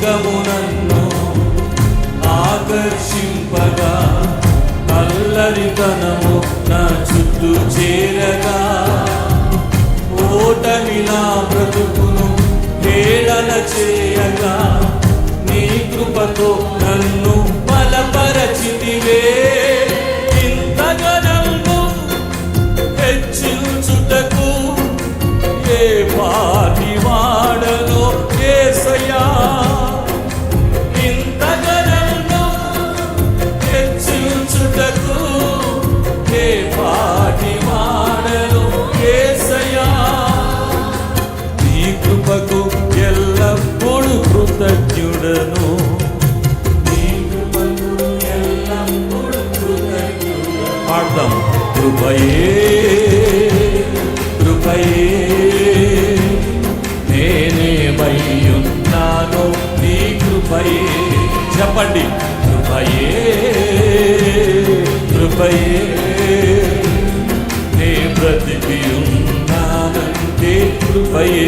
లోకము నన్ను ఆకర్షింపగా, అల్లరితనము నా చుట్టూ చేరగా, ఓటమి నా బ్రతుకును హేళన చేయగా, నీ కృపతో నన్ను బలపరచితివే. ఇంతగా నన్ను హెచ్చించుటకు ఏ పాటి వాడలో యేసయ్యా. ఇంతగా నన్ను హెచ్చించుటకు ఏ పాటి వాడలో యేసయ్యా. నీ కృపకు ఎల్లప్పుడూ కృతజ్ఞుడను, నీ కృపకు ఎల్లప్పుడూ కృతజ్ఞుడను. పాడదాం. కృపయే కృపయే నేనేమయ్యున్నానో నీ కృపయే. చెప్పండి. కృపయే కృపయే నే బ్రతికి ఉన్నానంటే కృపయే.